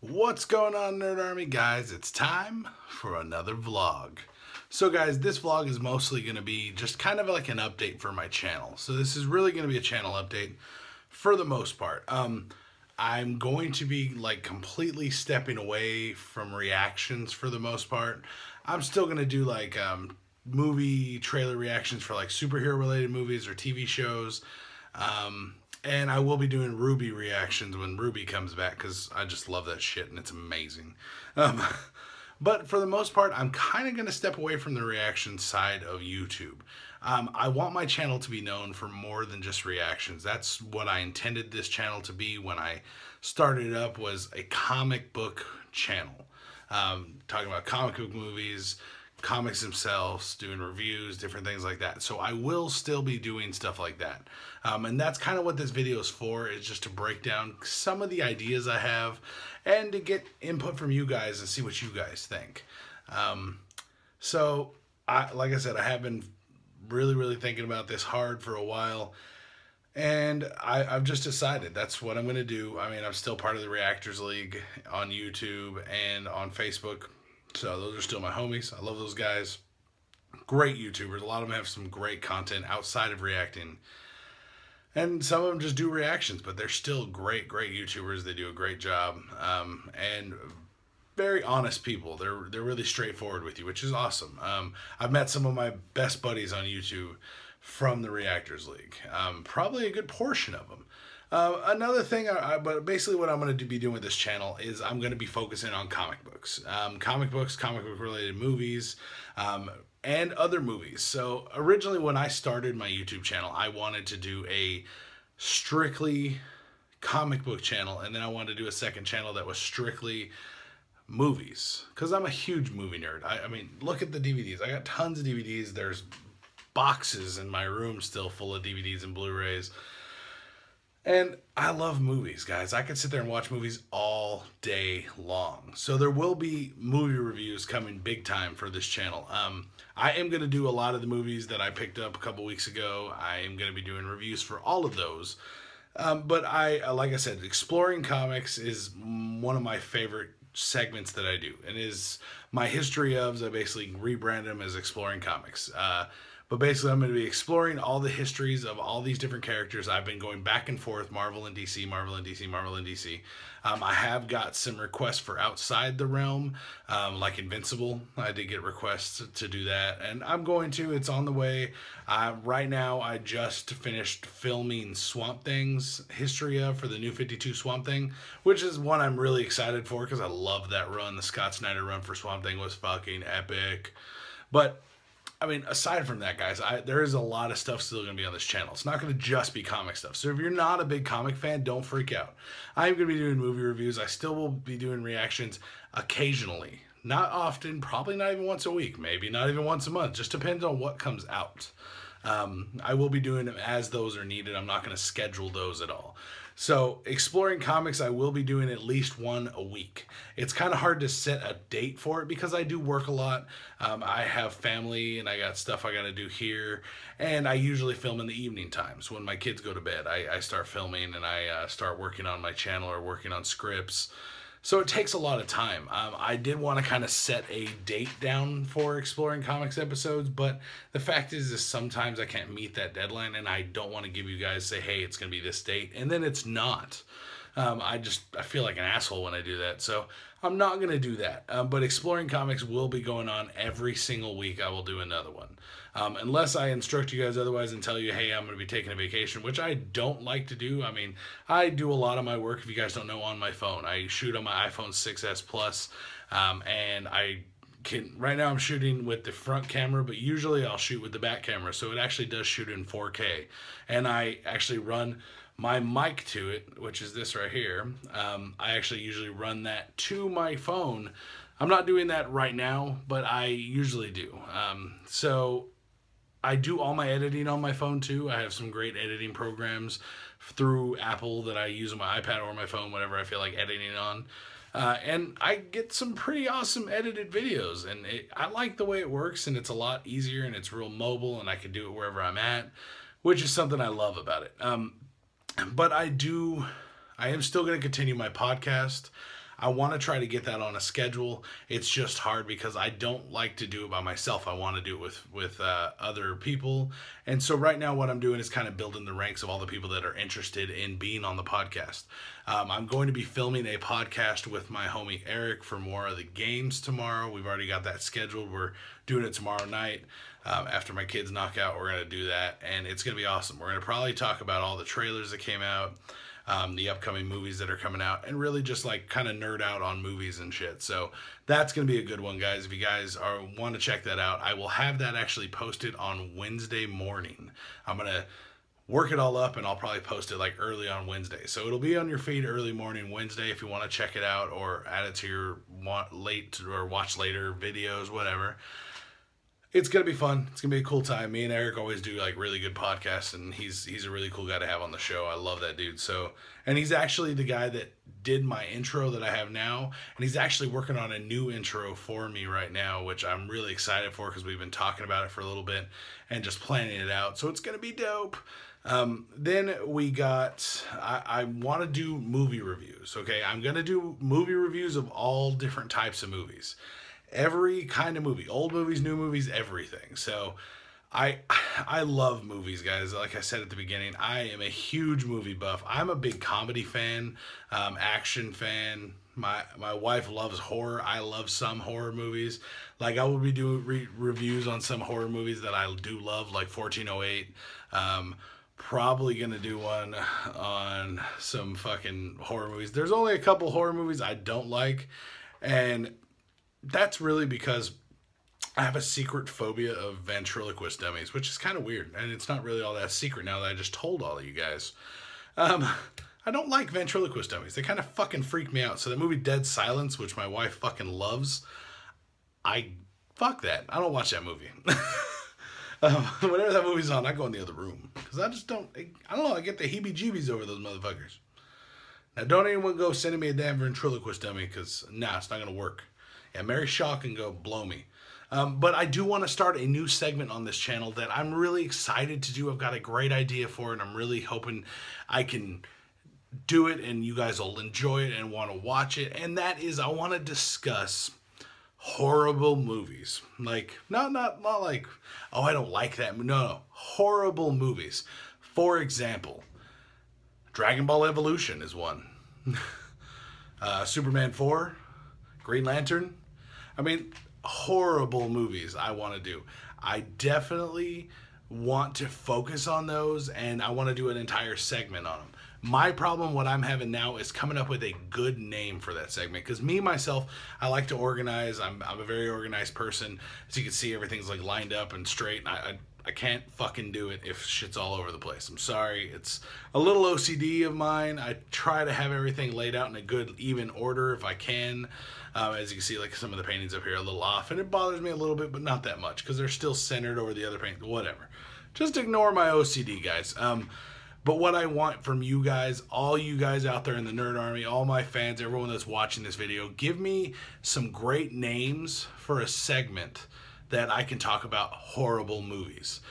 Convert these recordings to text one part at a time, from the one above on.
What's going on, Nerd Army guys? It's time for another vlog. So guys, this vlog is mostly going to be just kind of like an update for my channel. So this is really going to be a channel update for the most part. I'm going to be like completely stepping away from reactions for the most part. I'm still going to do like movie trailer reactions for like superhero related movies or TV shows. And I will be doing RWBY reactions when RWBY comes back because I just love that shit and it's amazing. But for the most part, I'm kind of going to step away from the reaction side of YouTube. I want my channel to be known for more than just reactions. That's what I intended this channel to be when I started it up, was a comic book channel. Talking about comic book movies, comics themselves, doing reviews, different things like that. So I will still be doing stuff like that. And that's kind of what this video is for, is just to break down some of the ideas I have and to get input from you guys and see what you guys think. So like I said, I have been really thinking about this hard for a while, and I've just decided that's what I'm going to do. I mean, I'm still part of the Reactors League on YouTube and on Facebook. So those are still my homies. I love those guys. Great YouTubers. A lot of them have some great content outside of reacting. And some of them just do reactions, but they're still great YouTubers. They do a great job. And very honest people. They're really straightforward with you, which is awesome. I've met some of my best buddies on YouTube from the Reactors League. Probably a good portion of them. Another thing, but basically what I'm going to be doing with this channel is I'm going to be focusing on comic books. Comic book related movies, and other movies. So originally when I started my YouTube channel, I wanted to do a strictly comic book channel, and then I wanted to do a second channel that was strictly movies, because I'm a huge movie nerd. I mean, look at the DVDs. I got tons of DVDs. There's boxes in my room still full of DVDs and Blu-rays. And I love movies, guys. I could sit there and watch movies all day long. So there will be movie reviews coming big time for this channel. I am going to do a lot of the movies that I picked up a couple weeks ago. I am going to be doing reviews for all of those. But like I said, exploring comics is one of my favorite segments that I do. And is my history of, I basically rebranded them as Exploring Comics. But basically, I'm going to be exploring all the histories of all these different characters. I've been going back and forth, Marvel and DC, Marvel and DC, Marvel and DC. I have got some requests for outside the realm, like Invincible. I did get requests to do that, and I'm going to. It's on the way. Right now, I just finished filming Swamp Thing's history of for the New 52 Swamp Thing, which is one I'm really excited for because I love that run. The Scott Snyder run for Swamp Thing was fucking epic. But I mean, aside from that, guys, there is a lot of stuff still going to be on this channel. It's not going to just be comic stuff. So if you're not a big comic fan, don't freak out. I'm going to be doing movie reviews. I still will be doing reactions occasionally. Not often, probably not even once a week, maybe not even once a month. Just depends on what comes out. I will be doing them as those are needed. I'm not going to schedule those at all. So Exploring Comics, I will be doing at least one a week. It's kind of hard to set a date for it because I do work a lot. I have family and I got stuff I got to do here. And I usually film in the evening times when my kids go to bed. I start filming and I start working on my channel or working on scripts. So it takes a lot of time. I did want to kind of set a date down for Exploring Comics episodes, but the fact is sometimes I can't meet that deadline, and I don't want to give you guys, say, hey, it's going to be this date, and then it's not. I feel like an asshole when I do that, so I'm not going to do that. But Exploring Comics will be going on every single week. I will do another one. Unless I instruct you guys otherwise and tell you, hey, I'm going to be taking a vacation, which I don't like to do. I mean, I do a lot of my work, if you guys don't know, on my phone. I shoot on my iPhone 6s Plus, and right now I'm shooting with the front camera, but usually I'll shoot with the back camera, so it actually does shoot in 4K. And I actually run my mic to it, which is this right here. I actually usually run that to my phone. I'm not doing that right now, but I usually do. So I do all my editing on my phone too. I have some great editing programs through Apple that I use on my iPad or my phone, whatever I feel like editing on. And I get some pretty awesome edited videos, and I like the way it works, and it's a lot easier, and it's real mobile, and I can do it wherever I'm at, which is something I love about it. But I am still going to continue my podcast. I want to try to get that on a schedule. It's just hard because I don't like to do it by myself. I want to do it with other people. And so right now what I'm doing is kind of building the ranks of all the people that are interested in being on the podcast. I'm going to be filming a podcast with my homie Eric for More of the Games tomorrow. We've already got that scheduled. We're doing it tomorrow night. After my kids knock out, we're going to do that, and it's going to be awesome. We're going to probably talk about all the trailers that came out, the upcoming movies that are coming out, and really just like kind of nerd out on movies and shit. So that's going to be a good one, guys. If you guys want to check that out, I will have that actually posted on Wednesday morning. I'm going to work it all up, and I'll probably post it like early on Wednesday. So it'll be on your feed early morning Wednesday if you want to check it out or add it to your late or watch later videos, whatever. It's going to be fun. It's going to be a cool time. Me and Eric always do like really good podcasts, and he's a really cool guy to have on the show. I love that dude. So, and he's actually the guy that did my intro that I have now, and he's actually working on a new intro for me right now, which I'm really excited for because we've been talking about it for a little bit and just planning it out. So it's going to be dope. Then we got, I want to do movie reviews. Okay. I'm going to do movie reviews of all different types of movies. Every kind of movie, old movies, new movies, everything. So I love movies, guys. Like I said at the beginning, I am a huge movie buff. I'm a big comedy fan, action fan. My wife loves horror. I love some horror movies. Like I will be doing reviews on some horror movies that I do love, like 1408. Probably gonna do one on some fucking horror movies. There's only a couple horror movies I don't like, and that's really because I have a secret phobia of ventriloquist dummies, which is kind of weird. And it's not really all that secret now that I just told all of you guys. I don't like ventriloquist dummies. They kind of fucking freak me out. So the movie Dead Silence, which my wife fucking loves, fuck that. I don't watch that movie. Whenever that movie's on, I go in the other room. Because I just don't know, I get the heebie-jeebies over those motherfuckers. Now, don't anyone go sending me a damn ventriloquist dummy, because, nah, it's not going to work. Yeah, Mary Shaw can go blow me. But I do want to start a new segment on this channel that I'm really excited to do. I've got a great idea for it. I'm really hoping I can do it and you guys will enjoy it and want to watch it. And that is, I want to discuss horrible movies. Like, not like, oh, I don't like that. No, horrible movies. For example, Dragon Ball Evolution is one. Superman 4, Green Lantern. I mean, horrible movies I want to do. I definitely want to focus on those, and I want to do an entire segment on them. My problem, what I'm having now, is coming up with a good name for that segment. Because me, myself, I like to organize. I'm a very organized person. As you can see, everything's like lined up and straight. I can't fucking do it if shit's all over the place. I'm sorry. It's a little OCD of mine. I try to have everything laid out in a good, even order if I can. As you can see, like some of the paintings up here are a little off, and it bothers me a little bit, but not that much because they're still centered over the other paint. Whatever. Just ignore my OCD, guys. But what I want from you guys, all you guys out there in the Nerd Army, all my fans, everyone that's watching this video, give me some great names for a segment that I can talk about horrible movies.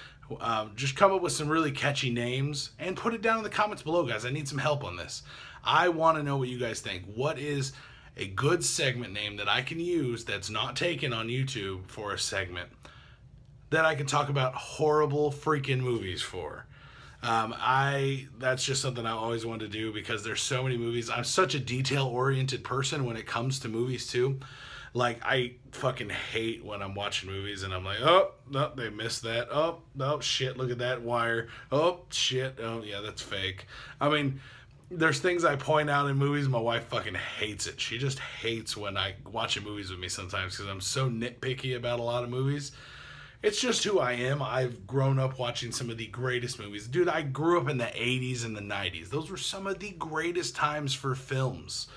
Just come up with some really catchy names and put it down in the comments below, guys. I need some help on this. I want to know what you guys think. What is a good segment name that I can use that's not taken on YouTube for a segment that I can talk about horrible freaking movies for? That's just something I always wanted to do because there's so many movies. I'm such a detail-oriented person when it comes to movies too. Like, I fucking hate when I'm watching movies and I'm like, oh, no, they missed that. Oh, no, shit, look at that wire. Oh, shit. Oh, yeah, that's fake. I mean, there's things I point out in movies. My wife fucking hates it. She just hates when I watch movies with me sometimes because I'm so nitpicky about a lot of movies. It's just who I am. I've grown up watching some of the greatest movies. Dude, I grew up in the 80s and the 90s. Those were some of the greatest times for films.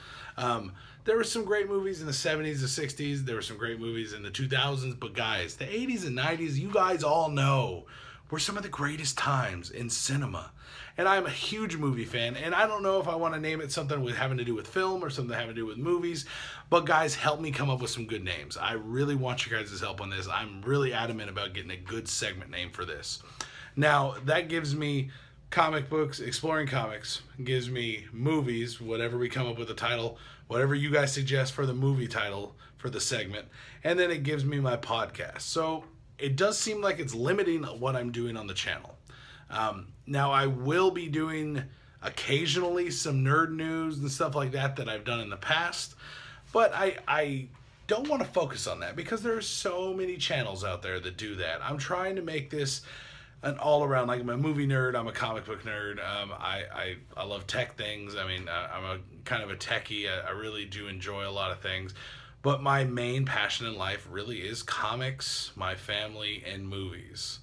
There were some great movies in the 70s, the 60s. There were some great movies in the 2000s. But guys, the 80s and 90s, you guys all know, were some of the greatest times in cinema. And I'm a huge movie fan. And I don't know if I want to name it something with having to do with film or something having to do with movies. But guys, help me come up with some good names. I really want your guys' help on this. I'm really adamant about getting a good segment name for this. Now, that gives me comic books, exploring comics gives me movies, whatever we come up with a title, whatever you guys suggest for the movie title for the segment, and then it gives me my podcast. So it does seem like it's limiting what I'm doing on the channel. Now I will be doing occasionally some nerd news and stuff like that I've done in the past, but I don't want to focus on that because there's so many channels out there that do that. I'm trying to make this an all-around, like I'm a movie nerd, I'm a comic book nerd, I love tech things. I mean, I'm a kind of a techie. I really do enjoy a lot of things, but my main passion in life really is comics, my family, and movies.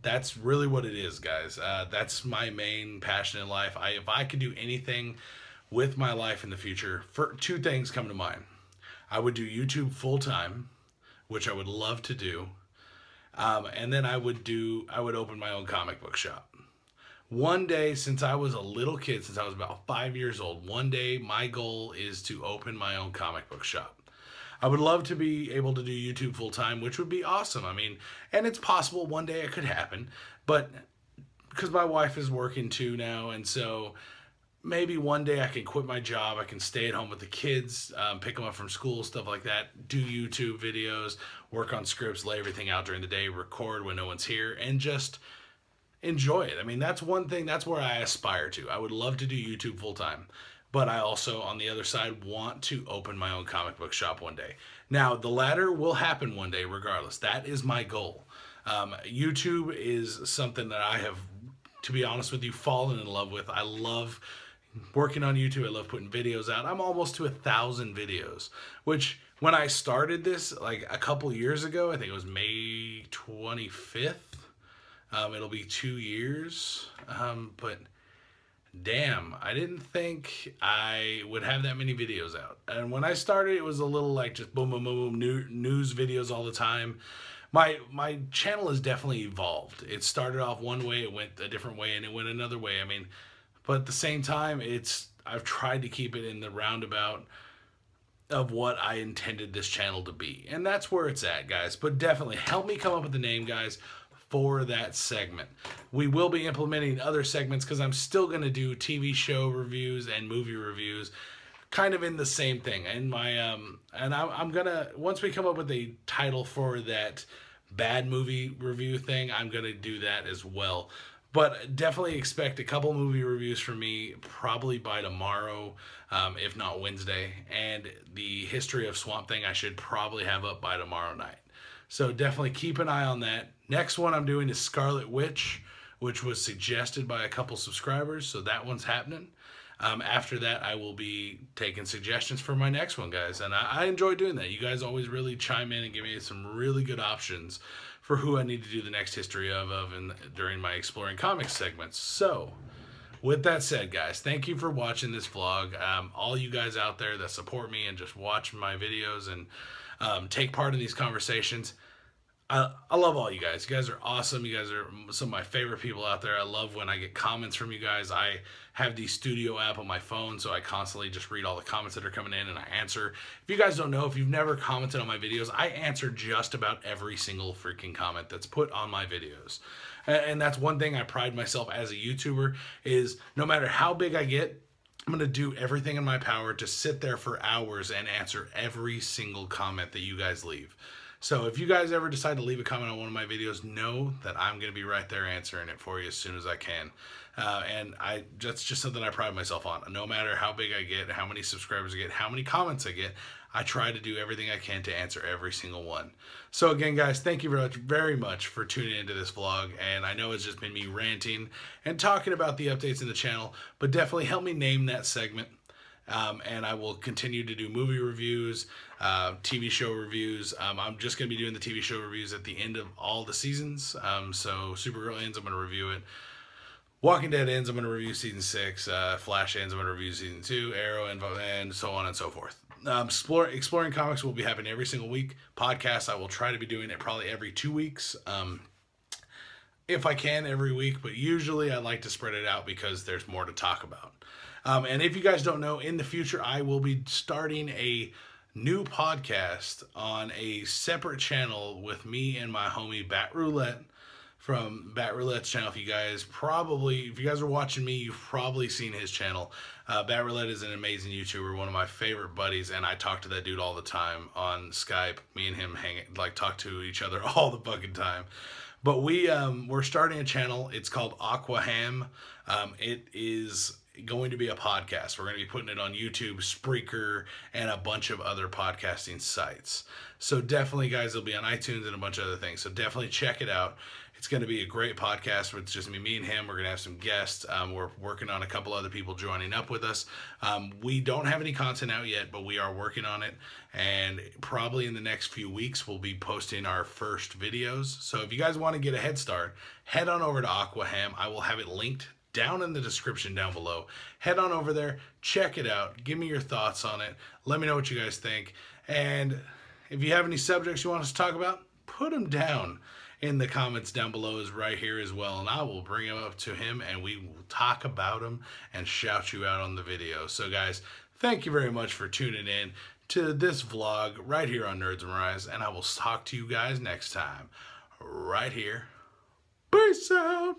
That's really what it is, guys. That's my main passion in life. If I could do anything with my life in the future, two things come to mind. I would do YouTube full-time, which I would love to do. And then I would open my own comic book shop. One day, since I was a little kid, since I was about 5 years old, one day my goal is to open my own comic book shop. I would love to be able to do YouTube full time, which would be awesome. I mean, and it's possible one day it could happen, but because my wife is working too now, and so maybe one day I can quit my job, I can stay at home with the kids, pick them up from school, stuff like that, do YouTube videos, work on scripts, lay everything out during the day, record when no one's here, and just enjoy it. I mean, that's one thing, that's where I aspire to. I would love to do YouTube full time. But I also, on the other side, want to open my own comic book shop one day. Now, the latter will happen one day regardless. That is my goal. YouTube is something that I have, to be honest with you, fallen in love with. I love working on YouTube. I love putting videos out. I'm almost to 1,000 videos, which when I started this, like a couple years ago, I think it was May 25th. It'll be 2 years, but damn, I didn't think I would have that many videos out. And when I started, it was a little like just boom, boom, boom, boom, news videos all the time. My channel has definitely evolved. It started off one way, it went a different way, and it went another way. I mean, but at the same time, I've tried to keep it in the roundabout of what I intended this channel to be. And that's where it's at, guys. But definitely help me come up with the name, guys, for that segment. We will be implementing other segments because I'm still going to do TV show reviews and movie reviews, kind of in the same thing. And my and I'm gonna, once we come up with a title for that bad movie review thing, I'm gonna do that as well. But definitely expect a couple movie reviews from me probably by tomorrow, if not Wednesday. And the history of Swamp Thing I should probably have up by tomorrow night. So definitely keep an eye on that. Next one I'm doing is Scarlet Witch, which was suggested by a couple subscribers, so that one's happening. After that, I will be taking suggestions for my next one, guys, and I enjoy doing that. You guys always really chime in and give me some really good options for who I need to do the next history of during my Exploring Comics segments. So, with that said, guys, thank you for watching this vlog. All you guys out there that support me and just watch my videos and take part in these conversations, I love all you guys. You guys are awesome. You guys are some of my favorite people out there. I love when I get comments from you guys. I have the Studio app on my phone, so I constantly just read all the comments that are coming in and I answer. If you guys don't know, if you've never commented on my videos, I answer just about every single freaking comment that's put on my videos. And that's one thing I pride myself as a YouTuber is no matter how big I get, I'm going to do everything in my power to sit there for hours and answer every single comment that you guys leave. So if you guys ever decide to leave a comment on one of my videos, know that I'm going to be right there answering it for you as soon as I can. And that's just something I pride myself on. No matter how big I get, how many subscribers I get, how many comments I get, I try to do everything I can to answer every single one. So again, guys, thank you very much for tuning into this vlog. And I know it's just been me ranting and talking about the updates in the channel, but definitely help me name that segment. And I will continue to do movie reviews, TV show reviews. I'm just going to be doing the TV show reviews at the end of all the seasons. So Supergirl ends, I'm going to review it. Walking Dead ends, I'm going to review season 6. Flash ends, I'm going to review season 2. Arrow and so on and so forth. Exploring Comics will be happening every single week. Podcasts, I will try to be doing it probably every 2 weeks. If I can, every week. But usually I like to spread it out because there's more to talk about. And if you guys don't know, in the future, I will be starting a new podcast on a separate channel with me and my homie Bat Roulette from Bat Roulette's channel. If you guys are watching me, you've probably seen his channel. Bat Roulette is an amazing YouTuber, one of my favorite buddies, and I talk to that dude all the time on Skype. Me and him talk to each other all the fucking time. But we're starting a channel. It's called Aqua Ham. It is going to be a podcast. We're going to be putting it on YouTube, Spreaker, and a bunch of other podcasting sites. So definitely, guys, it'll be on iTunes and a bunch of other things. So definitely check it out. It's going to be a great podcast with just me and him. We're going to have some guests. We're working on a couple other people joining up with us. We don't have any content out yet, but we are working on it. And probably in the next few weeks, we'll be posting our first videos. So if you guys want to get a head start, head on over to Aqua Ham. I will have it linked down in the description down below. Head on over there, check it out, give me your thoughts on it, let me know what you guys think, and if you have any subjects you want us to talk about, put them down in the comments down below is right here as well, and I will bring them up to him and we will talk about them and shout you out on the video. So guys, thank you very much for tuning in to this vlog right here on Nerds and Rise, and I will talk to you guys next time right here. Peace out.